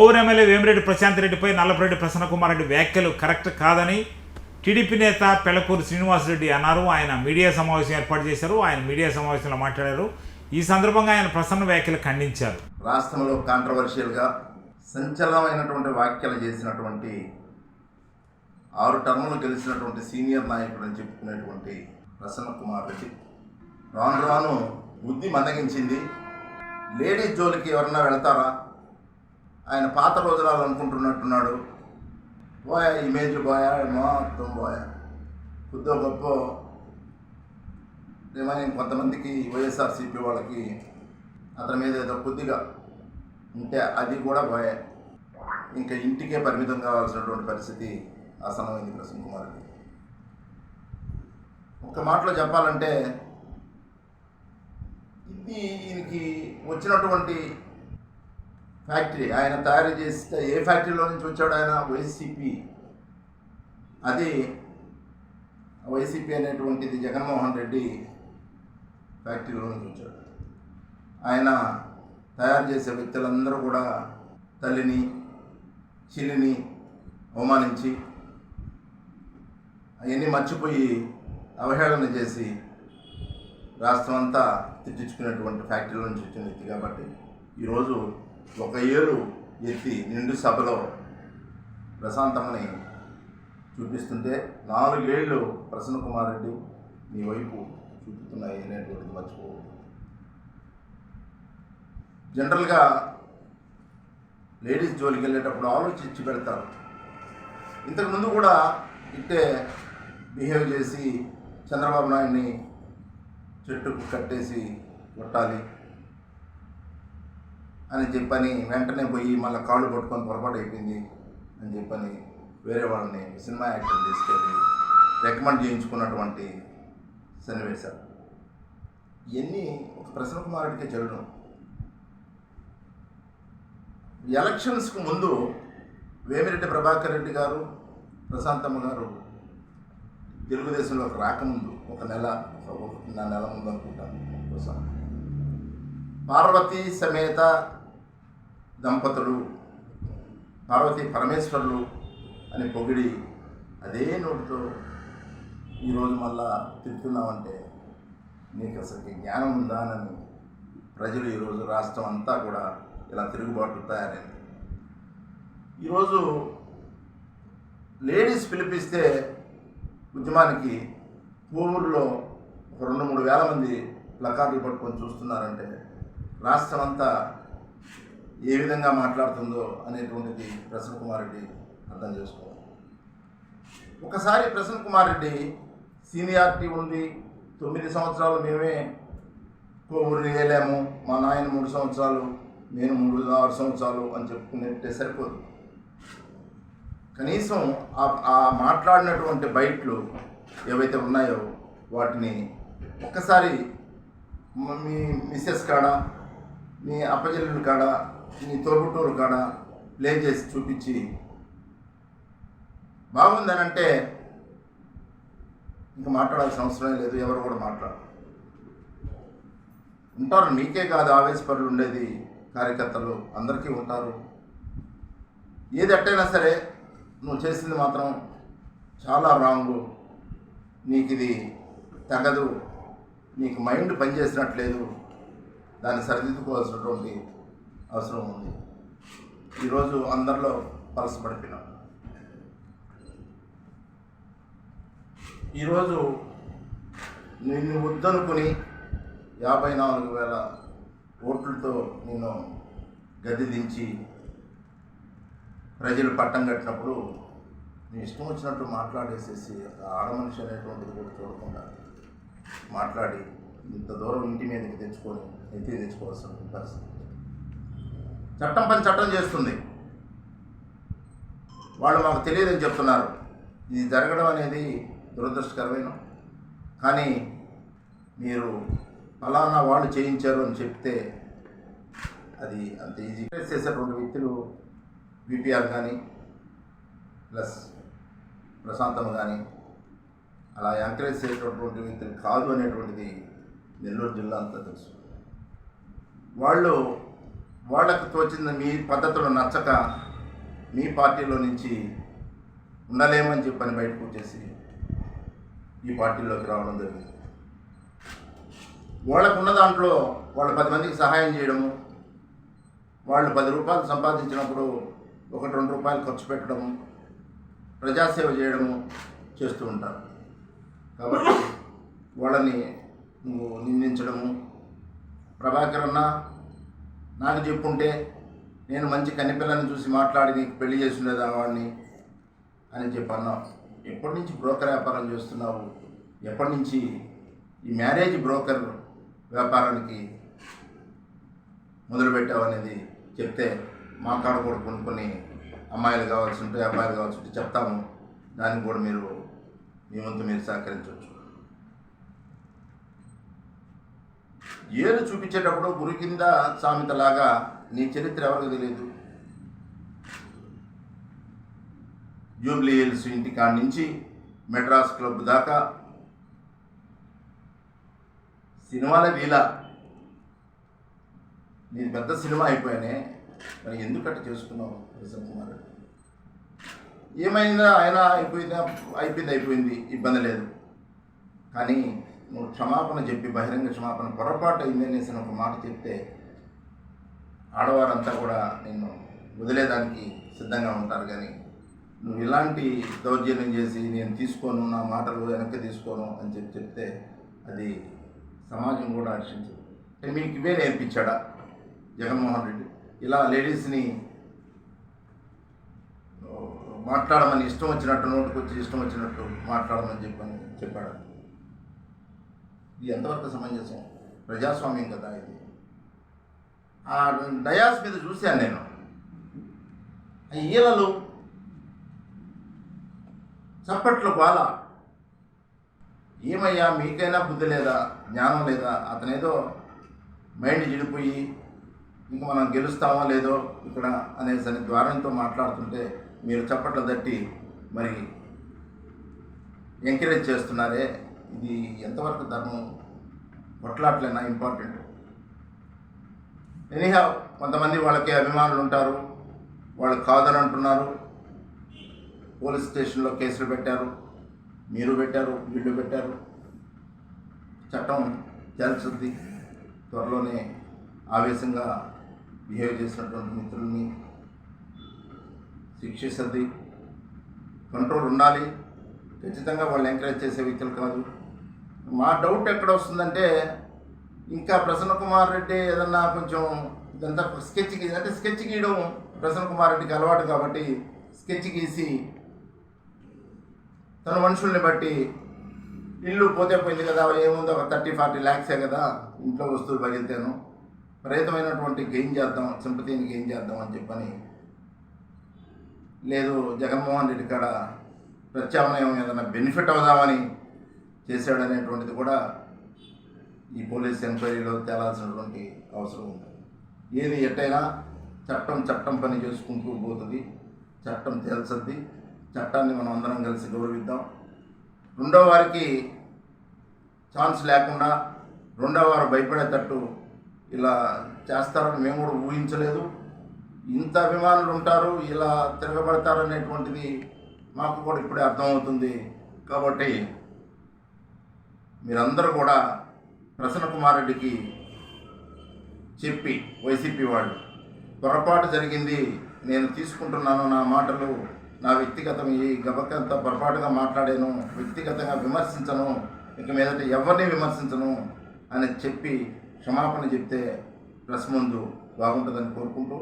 పౌర ఎమ్మెల్యే వేమిరెడ్డి ప్రశాంత్ రెడ్డిపై నల్లపురెడ్డి ప్రసన్నకుమార్ రెడ్డి వ్యాఖ్యలు కరెక్ట్ కాదని టీడీపీ నేత పెళ్లకూరు శ్రీనివాసరెడ్డి అన్నారు. ఆయన మీడియా సమావేశం ఏర్పాటు చేశారు. ఆయన మీడియా సమావేశంలో మాట్లాడారు. ఈ సందర్భంగా ఆయన ప్రసన్న వ్యాఖ్యలు ఖండించారు. రాష్ట్రంలో కాంట్రవర్షియల్గా సంచలనమైనటువంటి వ్యాఖ్యలు చేసినటువంటి 6 టర్ములు గెలిచినటువంటి సీనియర్ నాయకుడు అని చెప్పుకునేటువంటి ప్రసన్నకుమార్ రెడ్డి రాను రాను బుద్ధి మందగించింది. లేడీస్ జోలికి ఎవరన్నా వెళ్తారా? ఆయన పాత రోజులాలు అనుకుంటున్నట్టున్నాడు. పోయా ఇమేజ్ పోయా మొత్తం పోయా కొద్దిగా గొప్ప ఏమైనా కొంతమందికి వైఎస్ఆర్సీపీ వాళ్ళకి అతని మీద ఏదో కొద్దిగా ఉంటే అది కూడా పోయా. ఇంకా ఇంటికే పరిమితం కావాల్సినటువంటి పరిస్థితి ఆసన్నమైంది ప్రసన్నకుమార్ రెడ్డి. ఒక మాటలో చెప్పాలంటే ఇది ఈయనకి వచ్చినటువంటి ఫ్యాక్టరీ ఆయన తయారు చేస్తే ఏ ఫ్యాక్టరీలో నుంచి వచ్చాడు ఆయన? వైసీపీ. అది వైసీపీ అనేటువంటిది జగన్మోహన్ రెడ్డి ఫ్యాక్టరీలో నుంచి వచ్చాడు. ఆయన తయారు చేసే వ్యక్తులందరూ కూడా తల్లిని చెల్లిని అవమానించి అవన్నీ మర్చిపోయి అవహేళన చేసి రాష్ట్రం అంతా తిట్టించుకునేటువంటి ఫ్యాక్టరీల నుంచి వచ్చిన వ్యక్తి కాబట్టి ఈరోజు ఒక ఏరు ఎత్తి నిండు సభలో ప్రశాంతమ్మని చూపిస్తుంటే 4 ఏళ్ళు ప్రసన్నకుమార్ రెడ్డి నీ వైపు చూపుతున్నాయి అనేటువంటిది మర్చిపోవద్దు. జనరల్గా లేడీస్ జోలికి వెళ్ళేటప్పుడు ఆలోచించి పెడతారు. ఇంతకుముందు కూడా ఇట్టే బిహేవ్ చేసి చంద్రబాబు నాయుడిని చెట్టుకు కట్టేసి కొట్టాలి అని చెప్పని వెంటనే పోయి మళ్ళీ కాళ్ళు పట్టుకొని పొరపాటు అయిపోయింది అని చెప్పని వేరే వాళ్ళని సినిమా యాక్టర్ తీసుకెళ్ళి రికమెండ్ చేయించుకున్నటువంటి సన్నివేశాలు ఇవన్నీ ఒక ప్రసన్నకుమార్ రెడ్డికే చెల్లడం. ఎలక్షన్స్కు ముందు వేమిరెడ్డి ప్రభాకర్ రెడ్డి గారు ప్రశాంతమ్మ గారు తెలుగుదేశంలోకి రాకముందు ఒక నెల ముందు అనుకుంటాను కోసం పార్వతీ సమేత దంపతులు పార్వతీ పరమేశ్వరులు అని పొగిడి అదే నోటితో ఈరోజు మళ్ళా తిరుగుతున్నామంటే నీకు అసలుకి జ్ఞానం ఉందా అని ప్రజలు ఈరోజు రాష్ట్రం అంతా కూడా ఇలా తిరుగుబాటు తయారైంది. ఈరోజు లేడీస్ పిలిపిస్తే ఉద్యమానికి ఊళ్ళో 2-3 వేల మంది ప్లకార్డులు పట్టుకొని చూస్తున్నారంటే రాష్ట్రం అంతా ఏ విధంగా మాట్లాడుతుందో అనేటువంటిది ప్రసన్నకుమార్ రెడ్డి అర్థం చేసుకోవాలి. ఒకసారి ప్రసన్నకుమార్ రెడ్డి సీనియారిటీ ఉంది, 9 సంవత్సరాలు మేమే ఊరిని వేయలేము, మా నాయన 3 సంవత్సరాలు నేను 6 సంవత్సరాలు అని చెప్పుకునేట్టే సరిపోదు. కనీసం ఆ మాట్లాడినటువంటి బయట్లు ఏవైతే ఉన్నాయో వాటిని ఒక్కసారి మీ మిస్సెస్ కాడ, మీ అప్పచెల్లెలు కాడ, మీ తోబుట్టూరు కాడ ప్లే చేసి చూపించి బాగుందనంటే ఇంకా మాట్లాడాల్సిన అవసరం లేదు. ఎవరు కూడా మాట్లాడరు. ఉంటారు, మీకే కాదు ఆవేశపరులు ఉండేది, కార్యకర్తలు అందరికీ ఉంటారు. ఏది అట్టైనా సరే నువ్వు చేసింది మాత్రం చాలా రాంగు, నీకు ఇది తగదు, నీకు మైండ్ పనిచేసినట్లేదు, దాన్ని సరిదిద్దుకోవాల్సినటువంటి అవసరం ఉంది. ఈరోజు అందరిలో పలసపడిపోయినాం. ఈరోజు నిన్ను వద్దనుకుని 54,000 ఓట్లతో నేను గది దించి ప్రజలు పట్టం కట్టినప్పుడు నీ ఇష్టం వచ్చినట్టు మాట్లాడేసేసి ఆడమనిషి అనేటువంటిది కూడా చూడకుండా మాట్లాడి ఇంత దూరం ఇంటి మీదకి తెచ్చుకొని ఎత్తి తెచ్చుకోవాల్సిన పరిస్థితి. చట్టం పని చట్టం చేస్తుంది. వాళ్ళు మాకు తెలియదని చెప్తున్నారు. ఇది జరగడం అనేది దురదృష్టకరమైన, కానీ మీరు ఫలానా వాళ్ళు చేయించారు అని చెప్తే అది అంత ఈజీ చేసేటువంటి వ్యక్తులు విపిఆర్ కానీ ప్లస్ ప్రశాంతమ్మ కానీ అలా ఎంకరేజ్ చేసేటటువంటి వ్యక్తులు కాదు అనేటువంటిది నెల్లూరు జిల్లా అంతా తెలుసు. వాళ్ళు వాళ్ళకు తోచిన మీ పద్ధతులు నచ్చక మీ పార్టీలో నుంచి ఉండలేమని చెప్పని బయటకు వచ్చేసి ఈ పార్టీలోకి రావడం జరిగింది. వాళ్ళకు ఉన్న దాంట్లో వాళ్ళు 10 మందికి సహాయం చేయడము, వాళ్ళు 10 రూపాయలు సంపాదించినప్పుడు 1-2 రూపాయలు ఖర్చు పెట్టడము, ప్రజాసేవ చేయడము చేస్తూ ఉంటారు. కాబట్టి వాళ్ళని నువ్వు నిందించడము, ప్రభాకర్ అన్న నాకు చెప్పుంటే నేను మంచి కన్నెపిల్లని చూసి మాట్లాడి నీకు పెళ్లి చేసి ఉండేదా వాడిని అని చెప్పి అన్నావు. ఎప్పటి నుంచి బ్రోకర్ వ్యాపారం చేస్తున్నావు? ఎప్పటి నుంచి ఈ మ్యారేజ్ బ్రోకర్ వ్యాపారానికి మొదలుపెట్టావు అనేది చెప్తే మా కాడ కూడా కొన్ని అమ్మాయిలు కావాల్సి ఉంటే అబ్బాయిలు కావాల్సి ఉంటే చెప్తాము. దానికి కూడా మీరు మీ వంతు మీరు సహకరించవచ్చు. ఏలు చూపించేటప్పుడు గురి కింద సామెతలాగా నీ చరిత్ర ఎవరికి తెలియదు. జూబ్లీ హిల్స్ ఇంటికాడ నుంచి మెడ్రాస్ క్లబ్ దాకా సినిమాల వీలా నీది పెద్ద సినిమా అయిపోయానే, మరి ఎందుకట్లా చేసుకున్నావు ప్రసన్న కుమార్ రెడ్డి? ఏమైందా ఆయన అయిపోయింది, ఇబ్బంది లేదు. కానీ నువ్వు క్షమాపణ చెప్పి బహిరంగ క్షమాపణ పొరపాటు అయిందనేసి ఒక మాట చెప్తే ఆడవారంతా కూడా నిన్ను వదిలేదానికి సిద్ధంగా ఉంటారు. కానీ నువ్వు ఇలాంటి దౌర్జన్యం చేసి నేను తీసుకోను, నా మాటలు వెనక్కి తీసుకోను అని చెప్తే అది సమాజం కూడా హర్షించదు. అంటే మీకు ఇవే నేర్పించాడా జగన్మోహన్ రెడ్డి? ఇలా లేడీస్ని మాట్లాడమని ఇష్టం వచ్చినట్టు, నోటుకు వచ్చి ఇష్టం వచ్చినట్టు మాట్లాడమని చెప్పాడు. ఇది ఎంతవరకు సమంజసం? ప్రజాస్వామ్యం కదా ఇది. ఆ డయాస్ మీద చూశాను నేను. ఈలలు చప్పట్లు బాల, ఏమయ్యా మీకైనా బుద్ధి లేదా, జ్ఞానం లేదా? అతనేదో మైండ్ చెడిపోయి ఇంక మనం గెలుస్తామో లేదో ఇక్కడ అనేసి ద్వారంతో మాట్లాడుతుంటే మీరు చప్పట్లు తట్టి మరి ఎంకరేజ్ చేస్తున్నారే, ఇది ఎంతవరకు ధర్మం? కొట్లాట్లేనా ఇంపార్టెంట్? ఎనీహా కొంతమంది వాళ్ళకి అభిమానులు ఉంటారు, వాళ్ళు కాదని అంటున్నారు. పోలీస్ స్టేషన్లో కేసులు పెట్టారు, మీరు పెట్టారు, వీళ్ళు పెట్టారు. చట్టం తేల్చుద్ది. త్వరలోనే ఆవేశంగా బిహేవ్ చేసినటువంటి మిత్రుల్ని శిక్షిస్తుంది. కంట్రోల్ ఉండాలి. ఖచ్చితంగా వాళ్ళు ఎంకరేజ్ చేసే వ్యక్తులు కాదు. మా డౌట్ ఎక్కడ వస్తుందంటే, ఇంకా ప్రసన్న కుమార్ రెడ్డి ఏదన్నా కొంచెం ఇదంతా స్కెచ్ అంటే స్కెచ్ గీయడం ప్రసన్న కుమార్ రెడ్డికి అలవాటు కాబట్టి స్కెచ్ గీసి తన మనుషుల్ని బట్టి ఇల్లు పోతే పోయింది కదా, ఏముందో ఒక 30-40 lakhs కదా ఇంట్లో వస్తువులు పగిలితేను, విపరీతమైనటువంటి గెయిన్ చేద్దాం, సింపతిని గెయిన్ చేద్దాం అని చెప్పని, లేదు జగన్మోహన్ రెడ్డి కాడ ప్రత్యామ్నాయం ఏదైనా బెనిఫిట్ అవుదామని చేశాడనేటువంటిది కూడా ఈ పోలీస్ ఎంక్వైరీలో తేలాల్సినటువంటి అవసరం ఉంది. ఏది ఎట్టయినా చట్టం పని చేసుకుంటూ పోతుంది. చట్టం తేల్చద్ది. చట్టాన్ని మనం అందరం కలిసి గౌరవిద్దాం. రెండో వారికి ఛాన్స్ లేకుండా, రెండో వారు భయపడేటట్టు ఇలా చేస్తారని మేము కూడా ఊహించలేదు. ఇంత అభిమానులు ఉంటారు, ఇలా తిరగబడతారు అనేటువంటిది మాకు కూడా ఇప్పుడే అర్థమవుతుంది. కాబట్టి మీరందరూ కూడా ప్రసన్న కుమార్ రెడ్డికి చెప్పి, వైసీపీ వాళ్ళు పొరపాటు జరిగింది, నేను తీసుకుంటున్నాను, నా మాటలు నా వ్యక్తిగతం, ఈ గబకంతా పొరపాటుగా మాట్లాడాను, వ్యక్తిగతంగా విమర్శించను, ఇక మీదట ఎవరిని విమర్శించను అని చెప్పి క్షమాపణ చెప్తే ప్రెస్ ముందు బాగుంటుందని కోరుకుంటూ